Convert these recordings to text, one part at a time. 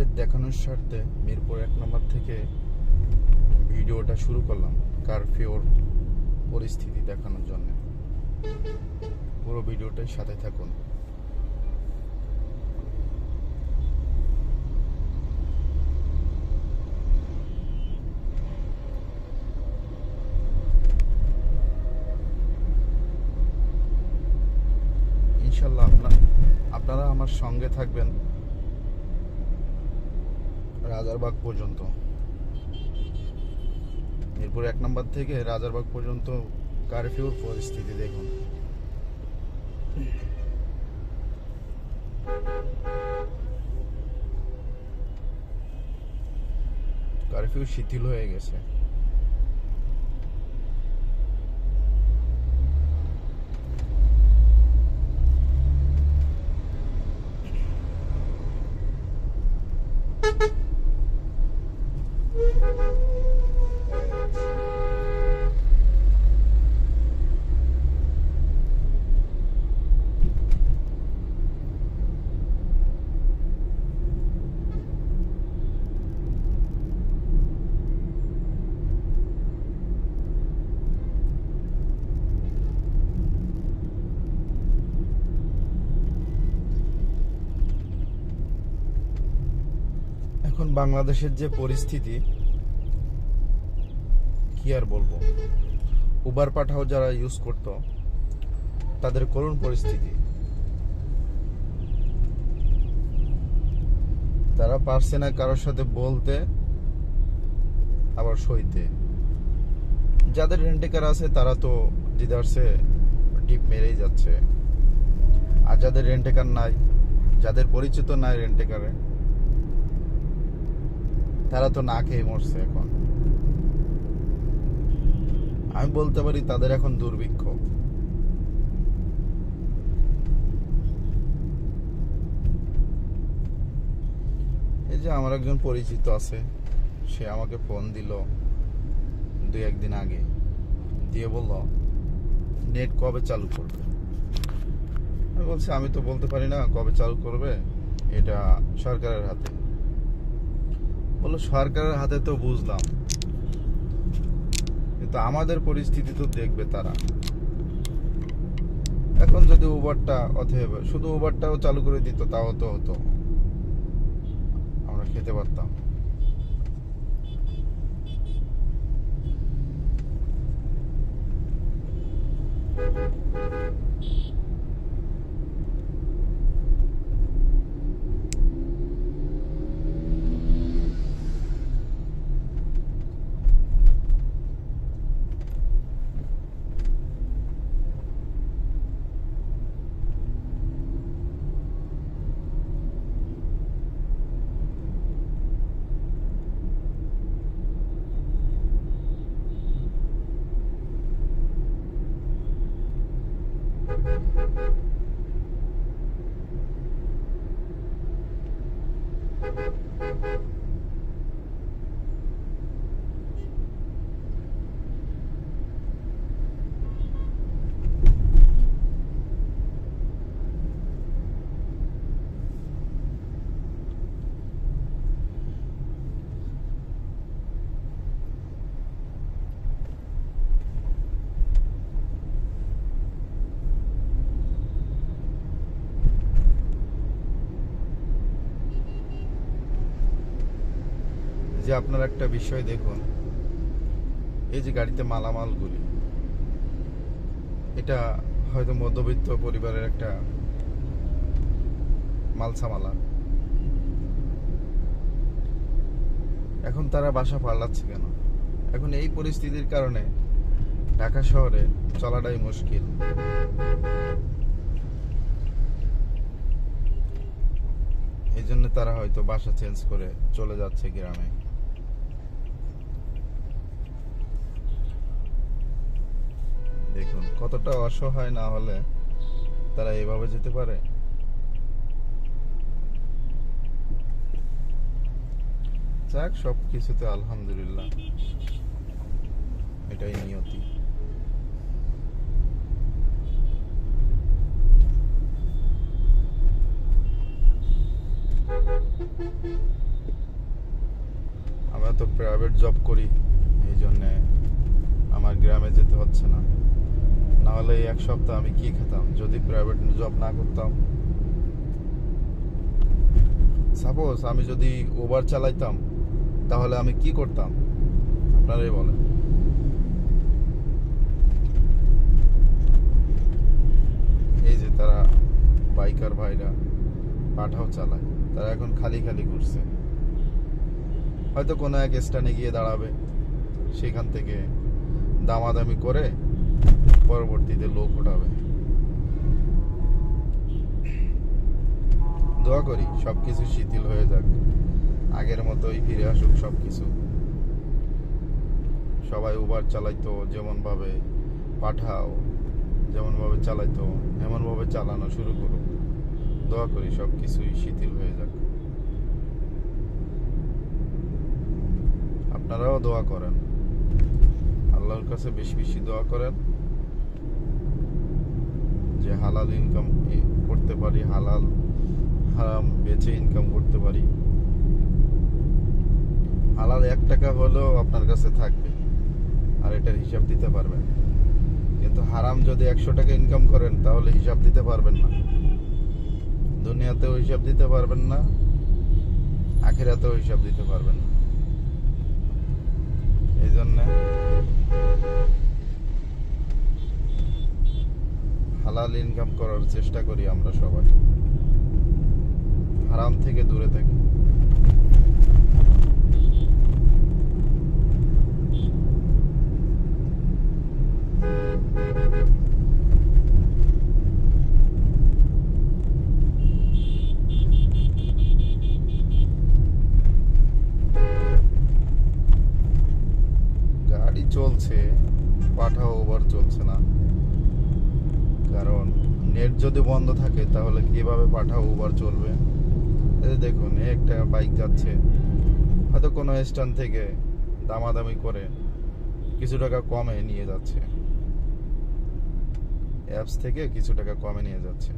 আপনাদের দেখানোর স্বার্থে মিরপুর 1 নম্বর থেকে ভিডিওটা শুরু করলাম কারফিউর পরিস্থিতি দেখানোর জন্য। পুরো ভিডিওটার সাথে থাকুন। ইনশাল্লাহ আপনারা আমার সঙ্গে থাকবেন রাজারবাগ পর্যন্ত। মিরপুর 1 নম্বর থেকে রাজারবাগ পর্যন্ত কারফিউর পরিস্থিতি দেখুন। কারফিউ শিথিল হয়ে গেছে। এখন বাংলাদেশের যে পরিস্থিতি কি আর বলবো, উবার পাঠাও যারা ইউজ করত তাদের করুণ পরিস্থিতি। তারা পারছে না কারোর সাথে বলতে আবার সইতে। যাদের রেন্টেকার আছে তারা তো ডিদার্সে টিপ মেরেই যাচ্ছে, আর যাদের রেন্টেকার নাই, যাদের পরিচিত নাই রেন্টেকারে, তারা তো না খেয়ে মরছে। এখন আমি বলতে পারি তাদের এখন দুর্ভিক্ষ। এই যে আমার একজন পরিচিত আছে, সে আমাকে ফোন দিল 2-1 দিন আগে, দিয়ে বলল নেট কবে চালু করবে। আমি বলছি আমি তো বলতে পারি না কবে চালু করবে, এটা সরকারের হাতে। বললো সরকারের হাতে তো বুঝলাম, কিন্তু আমাদের পরিস্থিতি তো দেখবে তারা। এখন যদি উবারটা অথবা শুধু উবারটাও চালু করে দিত তাও তো হতো, আমরা খেতে পারতাম। যে আপনার একটা বিষয় দেখুন, এই যে গাড়িতে মালামালগুলি, এটা হয়তো মধ্যবিত্ত পরিবারের একটা মালসামালা। এখন তারা বাসা পাল্টাচ্ছে কেন? এখন এই পরিস্থিতির কারণে ঢাকা শহরে চলাটাই মুশকিল। এই জন্য তারা হয়তো বাসা চেঞ্জ করে চলে যাচ্ছে গ্রামে। দেখুন কতটা অসহায় না হলে তারা এভাবে যেতে পারে। যাক, সব কিছুতে আলহামদুলিল্লাহ, এটাই নিয়তি। প্রতিনিয়ত প্রাইভেট জব করি, এই জন্যে আমার গ্রামে যেতে হচ্ছে না। নাহলে এই এক সপ্তাহ আমি কি খেতাম যদি প্রাইভেট জব না করতাম। সাপোজ আমি যদি উবার চালাইতাম তাহলে আমি কি করতাম আপনারাই বলেন। এই যে তারা বাইকার ভাইরা পাঠাও চালায়, তারা এখন খালি খালি ঘুরছে। হয়তো কোনো এক স্ট্যান্ডে গিয়ে দাঁড়াবে, সেখান থেকে দামাদামি করে পরবর্তীতে লোক উঠাবে। দোয়া করি সবকিছু শিথিল হয়ে যাক, আগের মতোই ফিরে আসুক সবকিছু। সবাই উবার চালাইতো যেমন ভাবে, পাঠাও যেমন ভাবে চালাইতো এমন ভাবে চালানো শুরু করুক। দোয়া করি সবকিছুই শিথিল হয়ে যাক। আপনারাও দোয়া করেন, আল্লাহর কাছে বেশি বেশি দোয়া করেন যে হালাল ইনকাম করতে পারি, হালাল হারাম বেচে ইনকাম করতে পারি। হালাল 1 টাকা হলেও আপনার কাছে থাকবে আর এটার হিসাব দিতে পারবেন, কিন্তু হারাম যদি 100 টাকা ইনকাম করেন তাহলে হিসাব দিতে পারবেন না। দুনিয়াতেও হিসাব দিতে পারবেন না, আখিরাতেও হিসাব দিতে পারবেন না। এই জন্য হালাল ইনকাম করার চেষ্টা করি আমরা সবাই, হারাম থেকে দূরে থাকি। গাড়ি চলছে, পাঠাও ওভার চলছে না, কারণ নেট যদি বন্ধ থাকে তাহলে কিভাবে পাঠাও উবার চলবে। এই দেখুন একটা বাইক যাচ্ছে, হয়তো কোনো স্ট্যান্ড থেকে দামাদামি করে কিছু টাকা কমে নিয়ে যাচ্ছে, অ্যাপস থেকে কিছু টাকা কমে নিয়ে যাচ্ছে।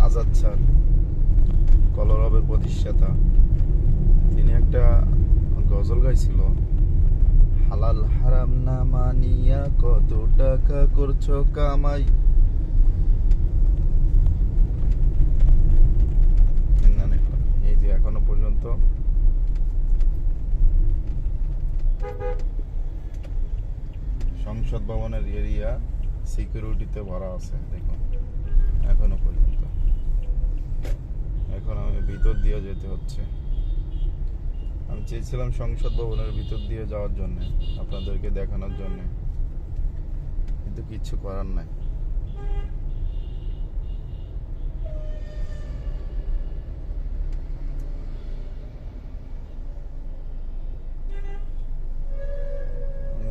আজাদ স্যার, কলরবের প্রতিষ্ঠাতা, তিনি একটা গজল গাইছিল, হালাল হারাম না মানিয়া কত টাকা করছো কামাই। এই যে এখনো পর্যন্ত সংসদ ভবনের এরিয়া সিকিউরিটিতে ভরা আছে, দেখুন এখনো পর্যন্ত। এখন আমি ভিতর দিয়ে যেতে হচ্ছে। আমি চেয়েছিলাম সংসদ ভবনের ভিতর দিয়ে যাওয়ার জন্য, আপনাদেরকে দেখানোর জন্য, কিন্তু কিচ্ছু করার নাই।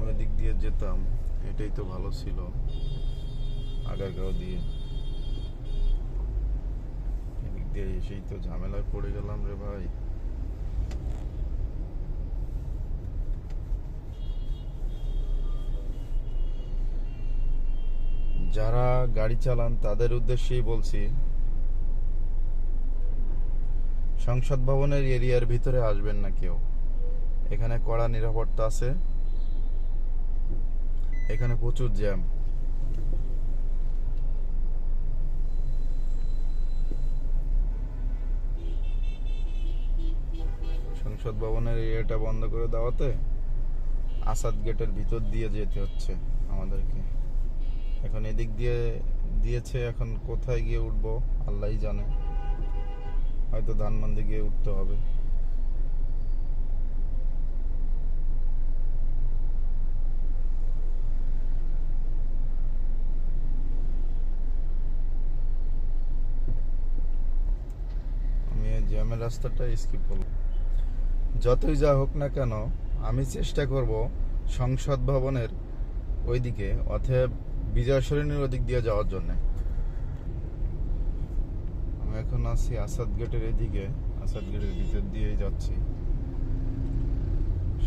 ওই দিক দিয়ে যেতাম, এটাই তো ভালো ছিল, আগারগাঁও দিয়ে। এদিক দিয়ে এসেই তো ঝামেলায় পড়ে গেলাম রে ভাই। যারা গাড়ি চালান তাদের উদ্দেশ্যেই বলছি, সংসদ ভবনের এরিয়ার ভিতরে আসবেন না কেউ। এখানে কড়া নিরাপত্তা আছে, এখানে প্রচুর জ্যাম। সংসদ ভবনের এরিয়াটা বন্ধ করে দেওয়াতে আসাদ গেটের ভিতর দিয়ে যেতে হচ্ছে আমাদেরকে। এখন এদিক দিয়ে দিয়েছে, এখন কোথায় গিয়ে উঠবো আল্লাহই জানে। হয়তো ধানমন্ডি গিয়ে উঠতে হবে। আমি এই জ্যামের রাস্তাটা স্কিপ করব। যতই যা হোক না কেন আমি চেষ্টা করব সংসদ ভবনের ওইদিকে অথবা বিজয় সরণির ওদিক দিয়ে যাওয়ার জন্য। আমি এখন আছি আসাদ গেটের এদিকে, আসাদ গেটের ভিতর দিয়েই যাচ্ছি।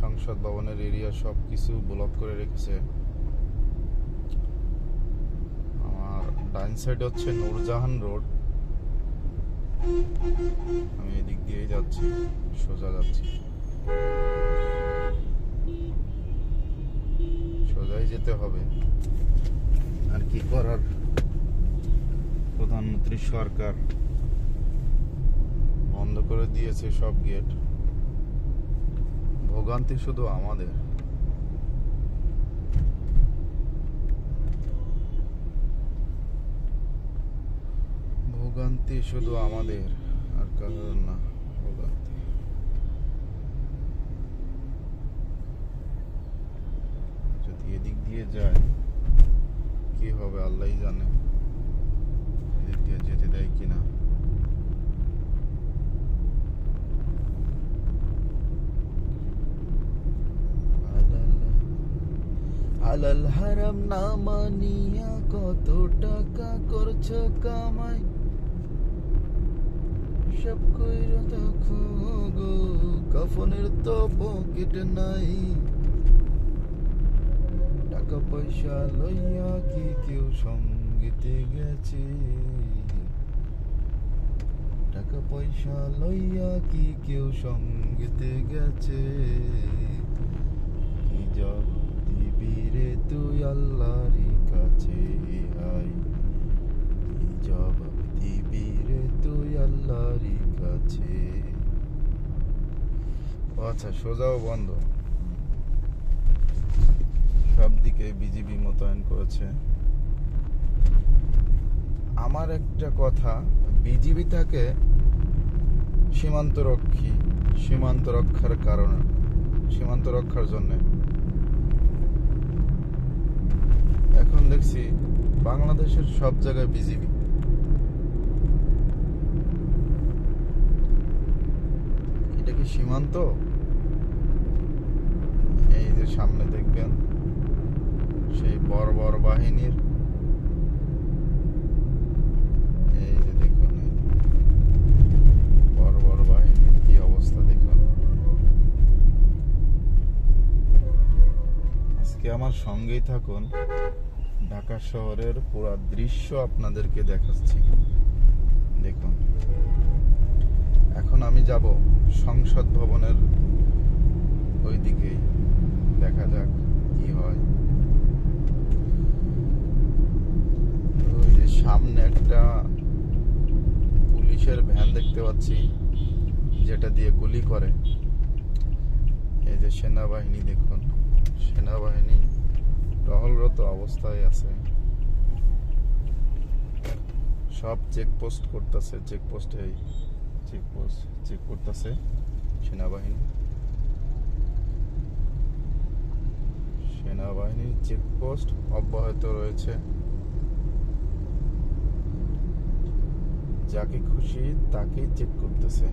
সংসদ ভবনের এরিয়া সব কিছু ব্লক করে রেখেছে। আমার ডাইন সাইড হচ্ছে নূরজাহান রোড, আমি এদিক দিয়েই যাচ্ছি, সোজা যাচ্ছি, সোজাই যেতে হবে। আর কি করার, প্রধানমন্ত্রী সরকার বন্ধ করে দিয়েছে সব গেট। ভোগান্তি শুধু আমাদের। ভোগান্তি শুধু আমাদের, আর কারণ না ভোগান্তি। যদি এদিক দিয়ে যায় কি হবে আল্লাহই জানে, এদিক দিয়ে যেতে দেয় কিনা। হালাল হারাম না মানিয়া কত টাকা করছো কামাই, সব কইরা দেখো গো কাফনের তো পকেট নাই। টাকা পয়সা লইয়া কি কেউ সঙ্গীতে গেছে, টাকা পয়সা লইয়া কি কেউ সঙ্গীতে গেছে। কি জব দিবি রে তুই আল্লাহরই কাছে, হাই কি জবাব দিবি রে তুই আল্লাহরই কাছে। আচ্ছা, সোজাও বন্ধ, সব দিকে বিজিবি মোতায়েন করেছে। আমার একটা কথা, বিজিবি থাকে সীমান্তরক্ষী, সীমান্ত রক্ষার কারণে, সীমান্ত রক্ষার জন্য। এখন দেখছি বাংলাদেশের সব জায়গায় বিজিবি। এটা কি সীমান্ত? এই যে সামনে দেখবেন সেই বর্বর বাহিনীর, এই যে দেখুন বর্বর বাহিনীর কি অবস্থা দেখুন। আজকে আমার সঙ্গেই থাকুন, ঢাকা শহরের পুরো দৃশ্য আপনাদেরকে দেখাচ্ছি। দেখুন, এখন আমি যাব সংসদ ভবনের ওই দিকেই, দেখা যাক কি হয়। ওই যে সামনে একটা পুলিশের ভ্যান দেখতে পাচ্ছি, যেটা দিয়ে গুলি করে। এই যে সেনাবাহিনী, দেখুন সেনাবাহিনী টহলরত অবস্থায় আছে, সব চেকপোস্ট করতেছে, চেকপোস্টে চেক করতেছে সেনাবাহিনী। সেনাবাহিনীর চেকপোস্ট অব্যাহত রয়েছে, যাকে খুশি তাকেই চেক করতেছে।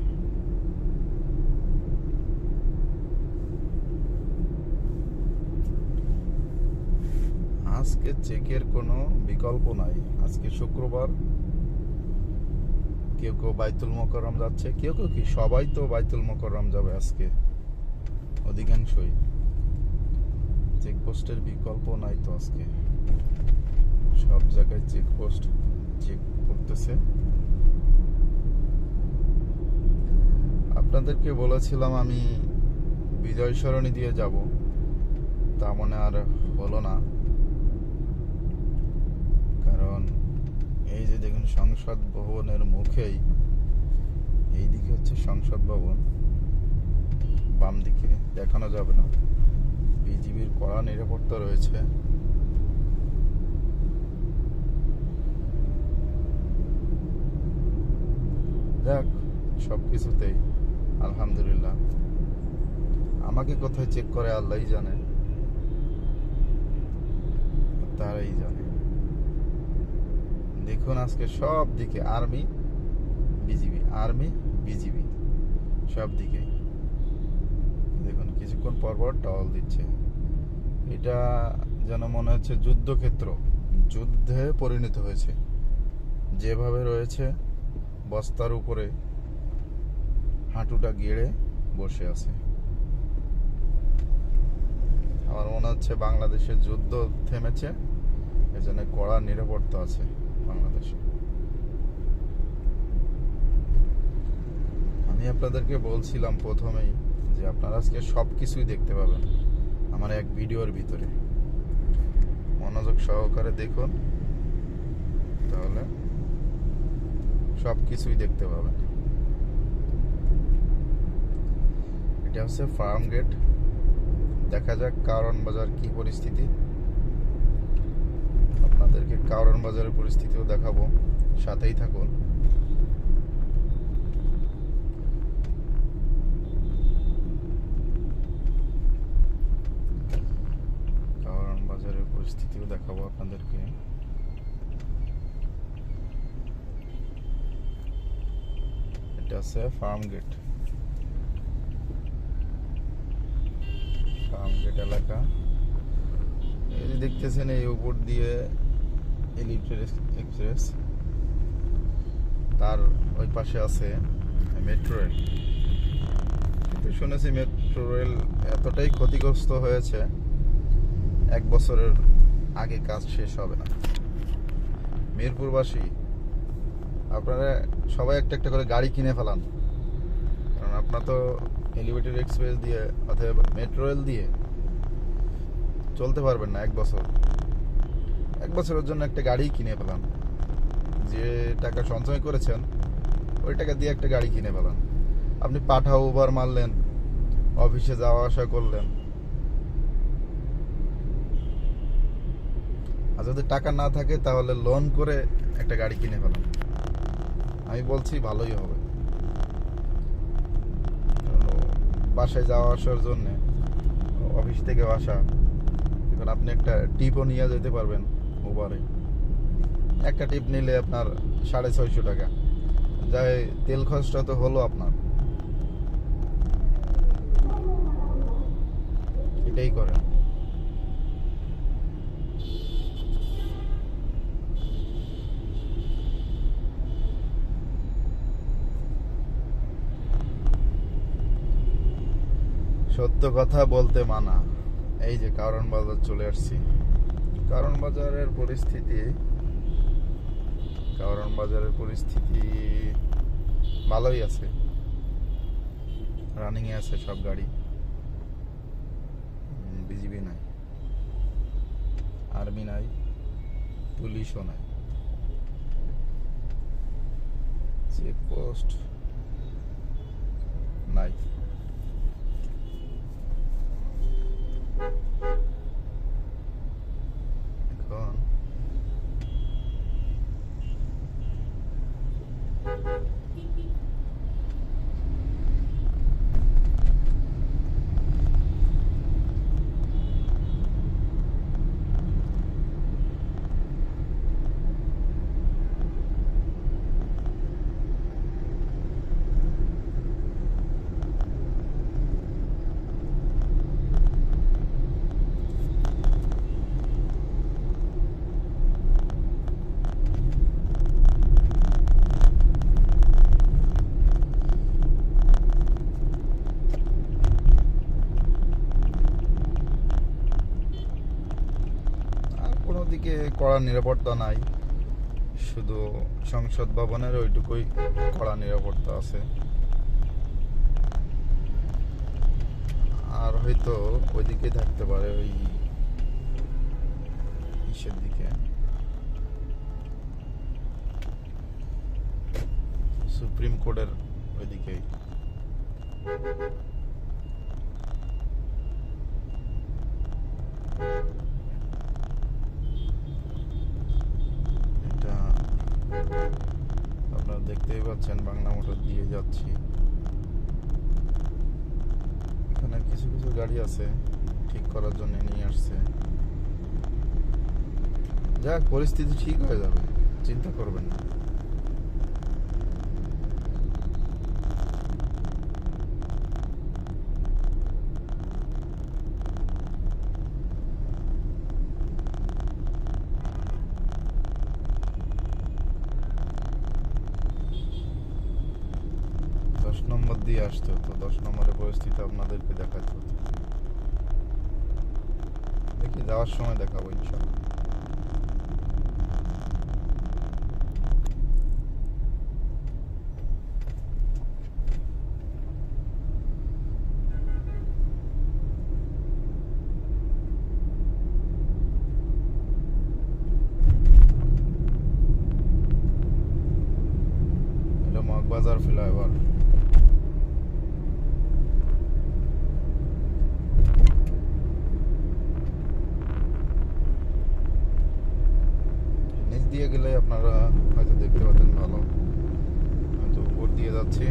আজকে চেকের কোনো বিকল্প নাই। আজকে শুক্রবার, কেউ কেউ বাইতুল মোকাররম যাচ্ছে, কেউ কেউ কি সবাই তো বাইতুল মোকাররম যাবে আজকে, অধিকাংশই। চেকপোস্টের বিকল্প নাই তো আজকে, সব জায়গায় চেকপোস্ট চেক করতেছে। আপনাদেরকে বলেছিলাম আমি বিজয় সরণি দিয়ে যাব, তা মনে আর হলো না। কারণ এই যে দেখুন সংসদ ভবনের মুখেই, এইদিকে হচ্ছে সংসদ ভবন, বাম দিকে দেখানো যাবে না, বিজিবির কড়া নিরাপত্তা রয়েছে। যাক, সব কিছুতেই আলহামদুলিল্লাহ। আমাকে কোথায় চেক করে আল্লাহই জানে, তারাই জানে। দেখুন আজকে সব দিকে আর্মি বিজিবি, আর্মি বিজিবি, সব দিকে দেখুন কিছুক্ষণ পর পর টহল দিচ্ছে। এটা যেন মনে হচ্ছে যুদ্ধক্ষেত্র, যুদ্ধে পরিণত হয়েছে। যেভাবে রয়েছে বস্তার উপরে হাঁটুটা গেড়ে বসে আছে। আমার মনে হচ্ছে বাংলাদেশের যুদ্ধ থেমেছে, এজন্য কড়া নিরাপত্তা আছে বাংলাদেশে। আমি আপনাদেরকে বলছিলাম প্রথমেই যে আপনারা আজকে সব কিছুই দেখতে পাবেন আমার এক ভিডিওর ভিতরে। মনোযোগ সহকারে দেখুন, তাহলে সব কিছুই দেখতে পাবেন। এটা হচ্ছে ফার্ম গেট। দেখা যাক কারওয়ান বাজার কি পরিস্থিতি। আপনাদেরকে কারওয়ান বাজারের পরিস্থিতিও দেখাবো, সাথেই থাকুন। কারওয়ান বাজারের পরিস্থিতিও দেখাবো আপনাদেরকে। এটা আছে ফার্ম গেট, ফার্ম গেট এলাকা। এই যে দেখতেছেন এই উপর দিয়ে এলিভেটেড এক্সপ্রেস, তার ওই পাশে আছে মেট্রো রেল। কিন্তু শুনেছি মেট্রো রেল এতটাই ক্ষতিগ্রস্ত হয়েছে, 1 বছরের আগে কাজ শেষ হবে না। মিরপুরবাসী আপনারা সবাই একটা একটা করে গাড়ি কিনে ফেলান, কারণ আপনার তো এলিভেটেড এক্সপ্রেস দিয়ে অথবা মেট্রো রেল দিয়ে চলতে পারবেন না 1 বছর। 1 বছরের জন্য একটা গাড়ি কিনে ফেলান। যে টাকা সঞ্চয় করেছেন ওই টাকা দিয়ে একটা গাড়ি কিনে ফেলান। আপনি পাঠাও উবার মারলেন, অফিসে যাওয়া আসা করলেন, আর যদি টাকা না থাকে তাহলে লোন করে একটা গাড়ি কিনে ফেলান। আমি বলছি ভালোই হবে। বাসায় যাওয়া আসার জন্য, অফিস থেকে আসা, এখন আপনি একটা টিপও নিয়ে যেতে পারবেন উবারে। একটা টিপ নিলে আপনার 650 টাকা, যাই তেল খরচটা তো হলো আপনার। এটাই করেন। সত্য কথা বলতে মানা। এই যে কারওয়ান বাজার চলে আসছি। কারওয়ান বাজারের পরিস্থিতি, কারওয়ান বাজারের পরিস্থিতি ভালোই আছে, রানিং এ আছে সব গাড়ি। বিজিবি নাই, আর্মি নাই, পুলিশও নাই, চেকপোস্ট নাই। এখন দিকে কড়া নিরাপত্তা নাই, শুধু সংসদ ভবনের ওইটুকুই কড়া নিরাপত্তা আছে। আর হয়তো ওইদিকে থাকতে পারে, ওই ইসের দিকে সুপ্রিম কোর্টের ওইদিকে। এটা আপনারা দেখতেই পাচ্ছেন, বাংলা মোটর দিয়ে যাচ্ছি। এখানে কিছু কিছু গাড়ি আছে ঠিক করার জন্য নিয়ে আসছে। যাক, পরিস্থিতি ঠিক হয়ে যাবে, চিন্তা করবেন না। 10 নম্বর দিয়ে আসতে হতো, 10 নম্বরের পরিস্থিতি আপনাদেরকে দেখাতে হতো। দেখি যাওয়ার সময় দেখাবো ইনশাআল্লাহ। এটা মগবাজার ফ্লাইওভার। দিয়ে গেলে আপনারা হয়তো দেখতে পাচ্ছেন ভালো, হয়তো উপর দিয়ে যাচ্ছি।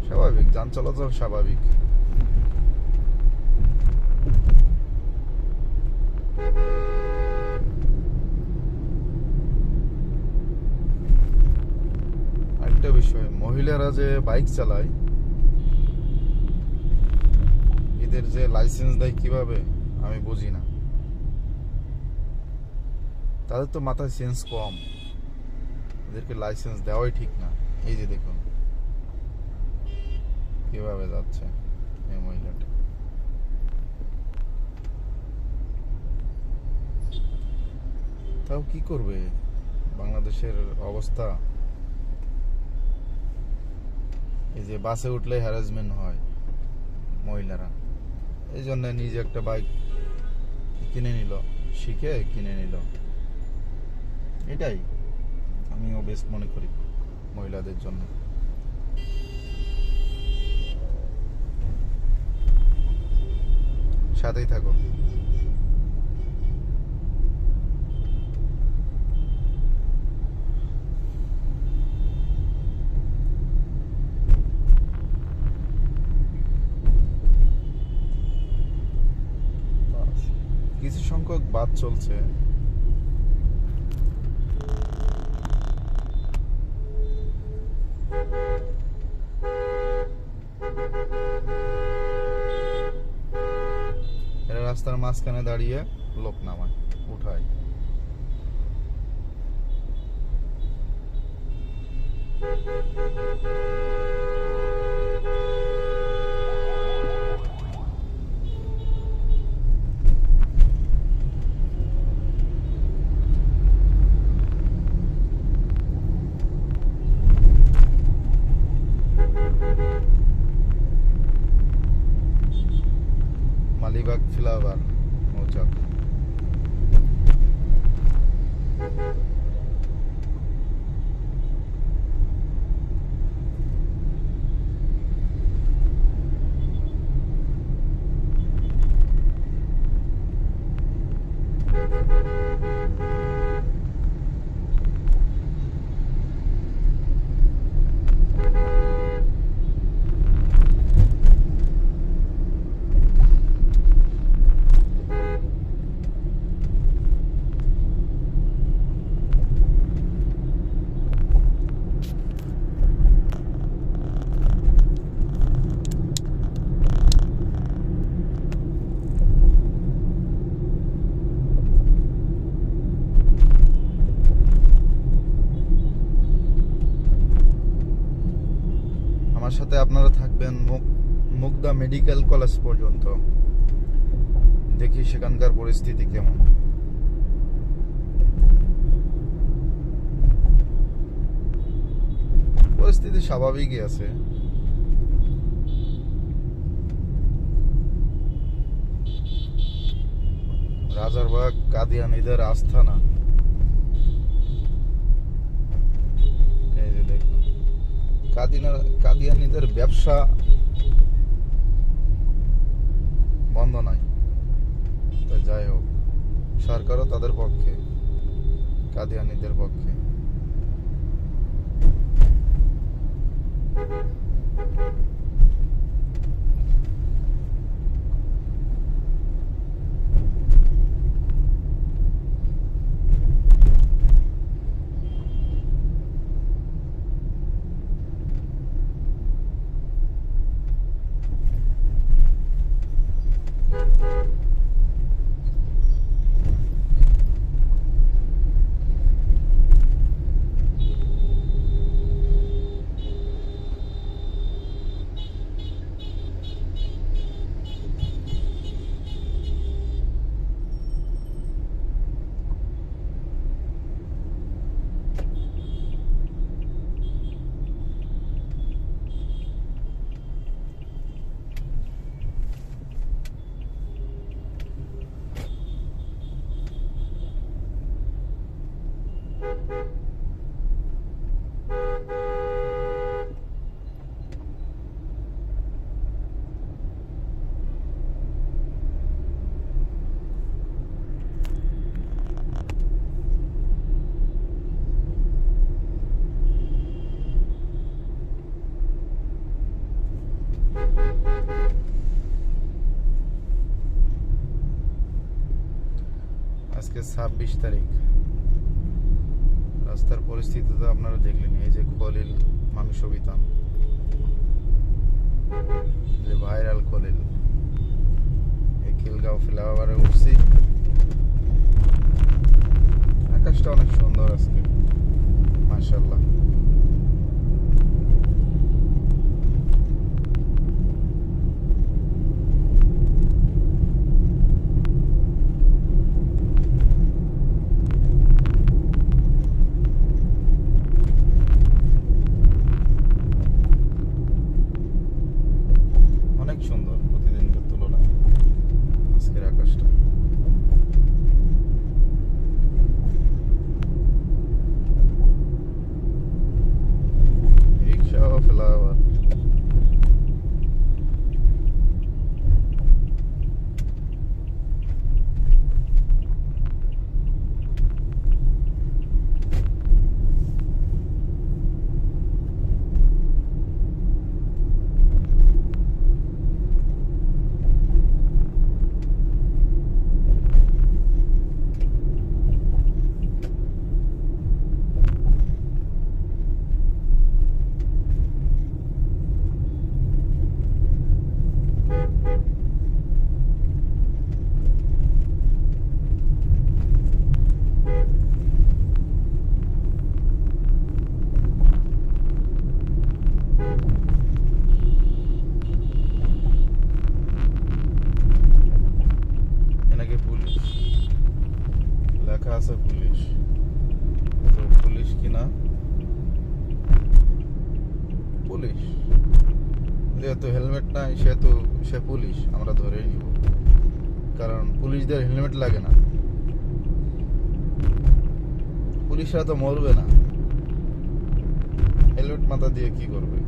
স্বাভাবিক, যান চলাচল স্বাভাবিক। আরেকটা বিষয়, মহিলারা যে বাইক চালায়, এদের যে লাইসেন্স দেয় কিভাবে আমি বুঝি না। তাদের তো মাথায় সেন্স কম, এদেরকে লাইসেন্স দেওয়াই ঠিক না। এই যে দেখুন কিভাবে যাচ্ছে এই মহিলাটা। তাও কি করবে, বাংলাদেশের অবস্থা। এই যে বাসে উঠলে হ্যারাসমেন্ট হয় মহিলারা, এই জন্য নিজে একটা বাইক কিনে নিল, শিখে কিনে নিল। এটাই আমিও বেস্ট মনে করি মহিলাদের জন্য। সাথেই থাকো। কিছু সংখ্যক বাস চলছে। এরা রাস্তার মাঝখানে দাঁড়িয়ে লোক নামায়, উঠায়। মালিবাগ ফ্লাইওভার মৌচাক। আমার সাথে আপনারা থাকবেন মুগদা মেডিকেল কলেজ পর্যন্ত। দেখি সেখানকার পরিস্থিতি কেমন। পরিস্থিতি স্বাভাবিকই আছে। রাজারবাগ কাদিয়ানীদের আস্থানা। এই যে দেখুন, কাদিয়ানীদের ব্যবসা বন্ধ নাই। তো যাই হোক, সরকারও তাদের পক্ষে, কাদিয়ানীদের পক্ষে। আজকে 26 তারিখ। রাস্তার পরিস্থিতি তো আপনারা দেখলেন। এই যে খলিল মাংস বিতান, যে ভাইরাল খলিল, এই খিলগাঁও ফ্লাইওভারে উঠছি। আকাশটা অনেক সুন্দর আজকে, মাশাআল্লাহ। অনেক সুন্দর প্রতিদিনকার তুলনায় আজকের আকাশটা। রিক্সা ও ফ্লাইওভার। এনাকে পুলিশ লেখা আছে, পুলিশ। তো পুলিশ কিনা, পুলিশ যেহেতু হেলমেট নাই সেহেতু সে পুলিশ আমরা ধরেই নিব, কারণ পুলিশদের হেলমেট লাগে না। পুলিশরা তো মরবে না, হেলমেট মাথা দিয়ে কি করবে?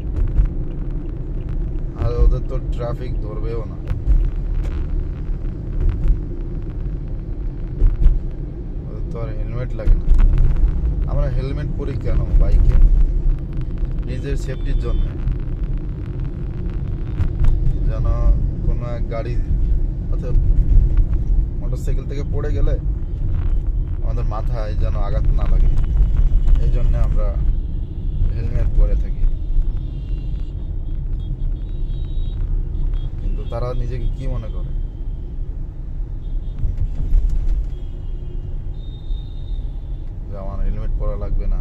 আর ওদের তো ট্রাফিক ধরবেও না। ওদের তো আর হেলমেট লাগে না। আমরা হেলমেট পরি কেন বাইকে? নিজের সেফটির জন্য, যেন কোনো এক গাড়ি অথবা মোটরসাইকেল থেকে পড়ে গেলে আমাদের মাথায় যেন আঘাত না লাগে, এই জন্য আমরা হেলমেট পরে থাকি। কিন্তু তারা নিজেকে কি মনে করে? যে আমার হেলমেট পরা লাগবে না।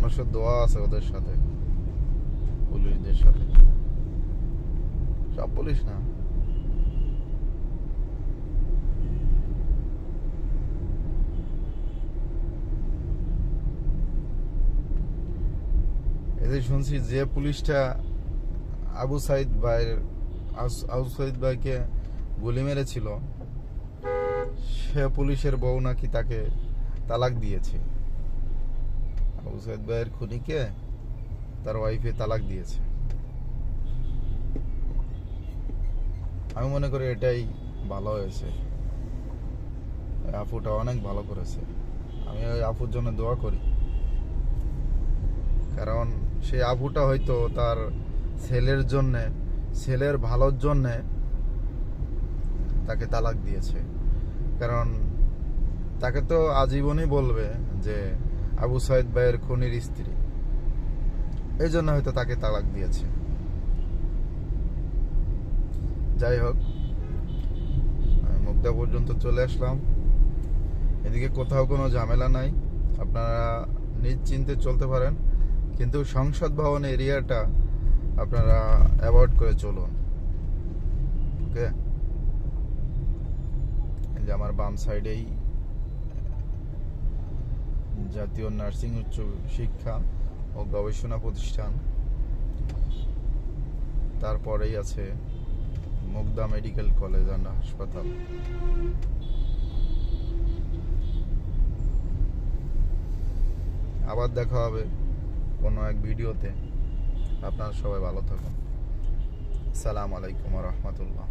মানুষের দোয়া আছে ওদের সাথে, পুলিশদের সাথে। সব পুলিশ না, এদের শুনছি যে পুলিশটা আবু সাইদ ভাইকে গুলি মেরেছিল, সে পুলিশের বউ নাকি তাকে তালাক দিয়েছে। আবু সাইদ ভাইয়ের খুনিকে তার ওয়াইফে তালাক দিয়েছে। আমি মনে করি এটাই ভালো হয়েছে, আপুটা অনেক ভালো করেছে। আমি ওই আপুর জন্য দোয়া করি, কারণ সেই আপুটা হয়তো তার ছেলের জন্যে, ছেলের ভালোর জন্যে তাকে তালাক দিয়েছে। কারণ তাকে তো আজীবনই বলবে যে আবু সাইদ ভাইয়ের খুনির স্ত্রী, এই জন্য হয়তো তাকে তালাক দিয়েছে। যাই হোক, আমি মুগদা পর্যন্ত চলে আসলাম। এদিকে কোথাও কোনো ঝামেলা নাই, আপনারা নিশ্চিন্তে চলতে পারেন, কিন্তু সংসদ ভবন এরিয়াটা আপনারা অ্যাভয়েড করে চলুন। ওকে, এই যে আমার বাম সাইডেই জাতীয় নার্সিং উচ্চ শিক্ষা ও গবেষণা প্রতিষ্ঠান, তারপরেই আছে মুগদা মেডিকেল কলেজ অ্যান্ড হাসপাতাল। আবার দেখা হবে কোনো এক ভিডিওতে। আপনারা সবাই ভালো থাকুন। আসসালামু আলাইকুম ওয়া রাহমাতুল্লাহ।